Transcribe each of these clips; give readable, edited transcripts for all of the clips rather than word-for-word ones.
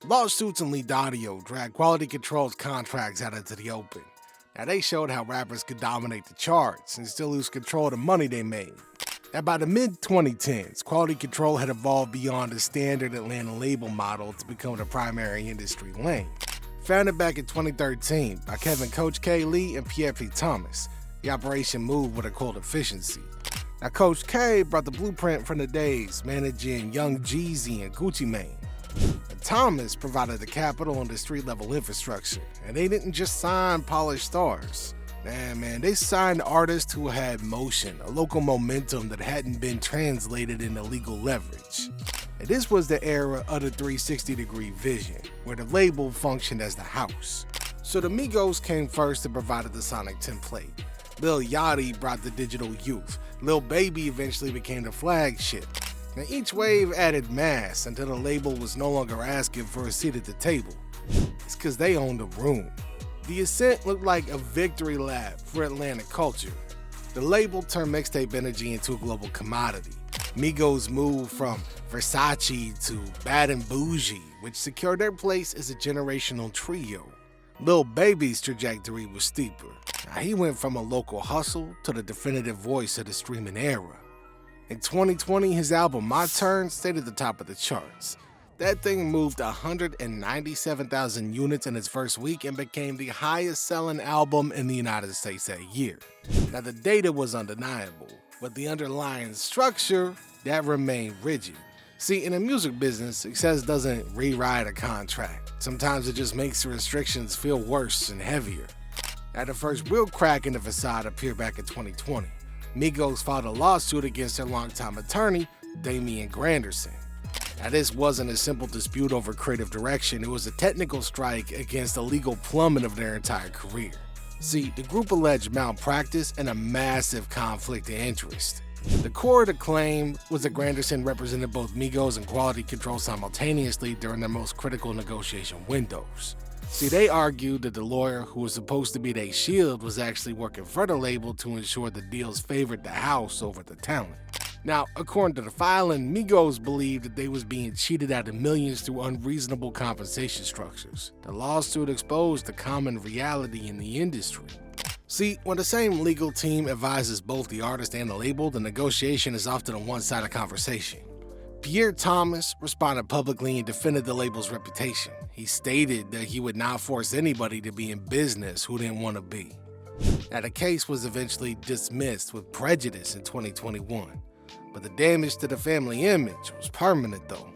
Lawsuits and leaked audio dragged Quality Control's contracts out into the open. Now they showed how rappers could dominate the charts and still lose control of the money they made. Now by the mid-2010s, Quality Control had evolved beyond the standard Atlanta label model to become the primary industry lane. Founded back in 2013 by Kevin Coach K. Lee and Pierre P. Thomas, the operation moved with a cold efficiency. Now Coach K brought the blueprint from the days managing Young Jeezy and Gucci Mane. And Thomas provided the capital and the street-level infrastructure, and they didn't just sign polished stars. They signed artists who had motion, a local momentum that hadn't been translated into legal leverage. And this was the era of the 360-degree vision, where the label functioned as the house. So the Migos came first and provided the sonic template. Lil Yachty brought the digital youth. Lil Baby eventually became the flagship. Now each wave added mass until the label was no longer asking for a seat at the table. It's cause they owned the room. The ascent looked like a victory lap for Atlantic culture. The label turned mixtape energy into a global commodity. Migos moved from Versace to Bad and Bougie, which secured their place as a generational trio. Lil Baby's trajectory was steeper. Now, he went from a local hustle to the definitive voice of the streaming era. In 2020, his album My Turn stayed at the top of the charts. That thing moved 197,000 units in its first week and became the highest selling album in the United States that year. Now the data was undeniable, but the underlying structure, that remained rigid. See, in the music business, success doesn't rewrite a contract. Sometimes it just makes the restrictions feel worse and heavier. Now the first real crack in the facade appeared back in 2020. Migos filed a lawsuit against their longtime attorney, Damian Granderson. Now this wasn't a simple dispute over creative direction, it was a technical strike against the legal plummet of their entire career. See, the group alleged malpractice and a massive conflict of interest. The core of the claim was that Granderson represented both Migos and Quality Control simultaneously during their most critical negotiation windows. See, they argued that the lawyer who was supposed to be their shield was actually working for the label to ensure the deals favored the house over the talent. Now, according to the filing, Migos believed that they was being cheated out of millions through unreasonable compensation structures. The lawsuit exposed the common reality in the industry. See, when the same legal team advises both the artist and the label, the negotiation is often a one-sided conversation. Pierre Thomas responded publicly and defended the label's reputation. He stated that he would not force anybody to be in business who didn't want to be. Now, the case was eventually dismissed with prejudice in 2021, but the damage to the family image was permanent though.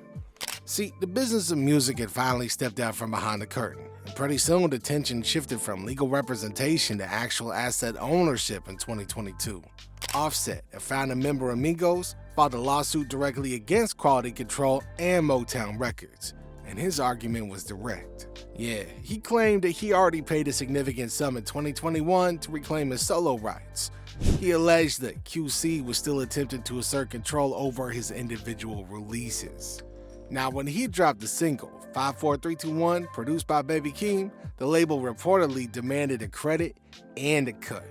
See, the business of music had finally stepped out from behind the curtain, and pretty soon the tension shifted from legal representation to actual asset ownership in 2022. Offset, a founding member of Migos, filed a lawsuit directly against Quality Control and Motown Records, and his argument was direct. Yeah, he claimed that he already paid a significant sum in 2021 to reclaim his solo rights. He alleged that QC was still attempting to assert control over his individual releases. Now, when he dropped the single, 54321, produced by Baby Keem, the label reportedly demanded a credit and a cut.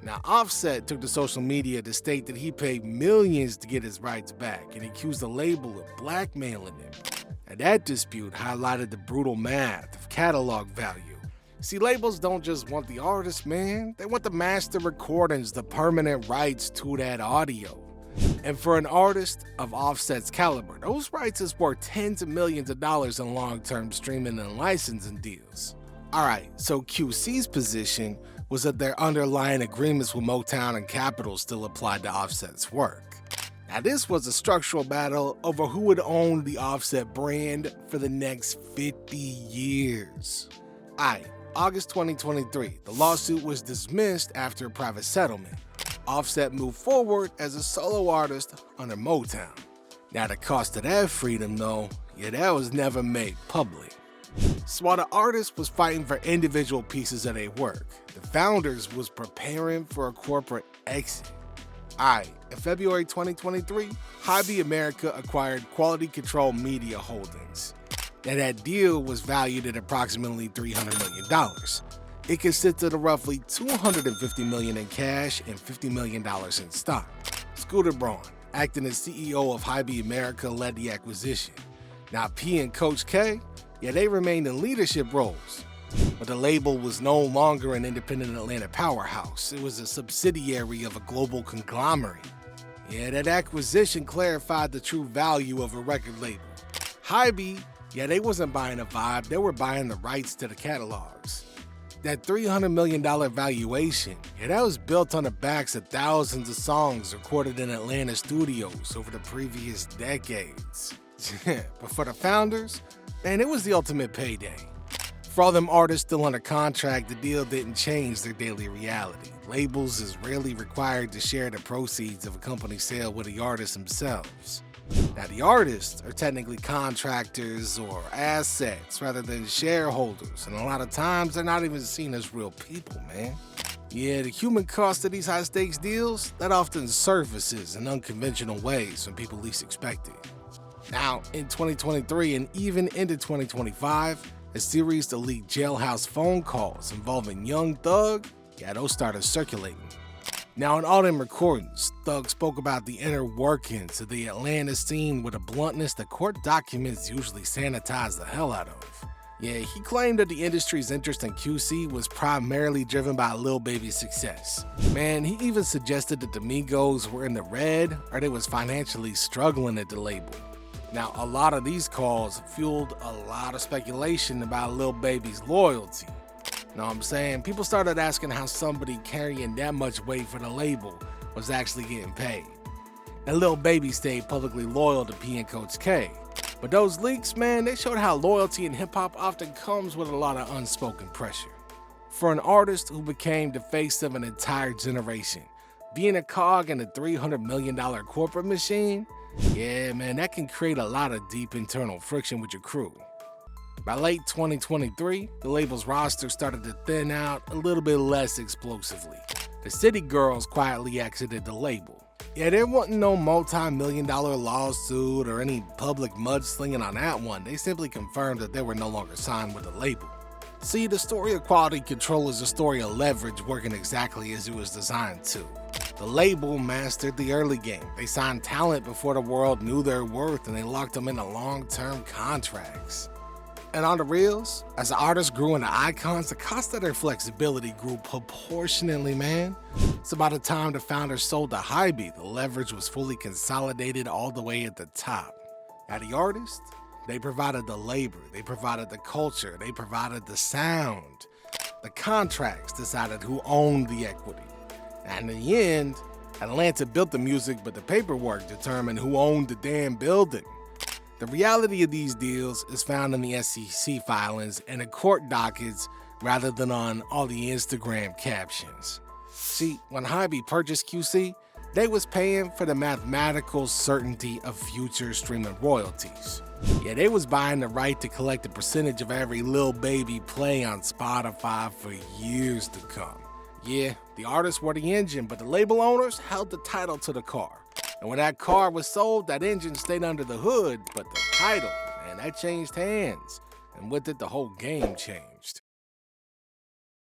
Now, Offset took to social media to state that he paid millions to get his rights back and accused the label of blackmailing him. And that dispute highlighted the brutal math of catalog value. See, labels don't just want the artist, man. They want the master recordings, the permanent rights to that audio. And for an artist of Offset's caliber, those rights is worth tens of millions of dollars in long-term streaming and licensing deals. Alright, so QC's position was that their underlying agreements with Motown and Capitol still applied to Offset's work. Now this was a structural battle over who would own the Offset brand for the next 50 years. Alright, August 2023, the lawsuit was dismissed after a private settlement. Offset moved forward as a solo artist under Motown. Now the cost of that freedom though, that was never made public. So while the artist was fighting for individual pieces of their work, the founders was preparing for a corporate exit. In February 2023, Hiphop America acquired Quality Control Media Holdings. Now that deal was valued at approximately $300 million. It consisted of roughly $250 million in cash and $50 million in stock. Scooter Braun, acting as CEO of Hiphop America, led the acquisition. Now P and Coach K, Yeah, they remained in leadership roles. But the label was no longer an independent Atlanta powerhouse. It was a subsidiary of a global conglomerate. Yeah, that acquisition clarified the true value of a record label. Hybe, yeah, they wasn't buying a vibe, they were buying the rights to the catalogs. That $300 million valuation, yeah, that was built on the backs of thousands of songs recorded in Atlanta studios over the previous decades. But for the founders, man, it was the ultimate payday. For all them artists still under contract, the deal didn't change their daily reality. Labels is rarely required to share the proceeds of a company sale with the artists themselves. Now, the artists are technically contractors or assets rather than shareholders, and a lot of times they're not even seen as real people, man. Yeah, the human cost of these high-stakes deals, that often surfaces in unconventional ways when people least expect it. Now, in 2023 and even into 2025, a series of leaked jailhouse phone calls involving Young Thug, yeah, those started circulating. Now, in all them recordings, Thug spoke about the inner workings of the Atlanta scene with a bluntness that court documents usually sanitize the hell out of. Yeah, he claimed that the industry's interest in QC was primarily driven by Lil Baby's success. Man, he even suggested that the Migos were in the red or they was financially struggling at the label. Now, a lot of these calls fueled a lot of speculation about Lil Baby's loyalty. Know what I'm saying? People started asking how somebody carrying that much weight for the label was actually getting paid. And Lil Baby stayed publicly loyal to P and Coach K. But those leaks, man, they showed how loyalty in hip-hop often comes with a lot of unspoken pressure. For an artist who became the face of an entire generation, being a cog in a $300 million corporate machine, yeah, man, that can create a lot of deep internal friction with your crew. By late 2023, the label's roster started to thin out a little bit less explosively. The City Girls quietly exited the label. Yeah, there wasn't no multi-million-dollar lawsuit or any public mudslinging on that one. They simply confirmed that they were no longer signed with the label. See, the story of quality control is a story of leverage working exactly as it was designed to. The label mastered the early game. They signed talent before the world knew their worth, and they locked them into long-term contracts. And on the reels, as the artists grew into icons, the cost of their flexibility grew proportionately, man. So by the time the founders sold to Hybe, the leverage was fully consolidated all the way at the top. Now the artists, they provided the labor, they provided the culture, they provided the sound. The contracts decided who owned the equity. And in the end, Atlanta built the music, but the paperwork determined who owned the damn building. The reality of these deals is found in the SEC filings and the court dockets rather than on all the Instagram captions. See, when Hybe purchased QC, they was paying for the mathematical certainty of future streaming royalties. Yeah, they was buying the right to collect a percentage of every Lil Baby play on Spotify for years to come. Yeah, the artists were the engine, but the label owners held the title to the car. And when that car was sold, that engine stayed under the hood, but the title, man, that changed hands. And with it, the whole game changed.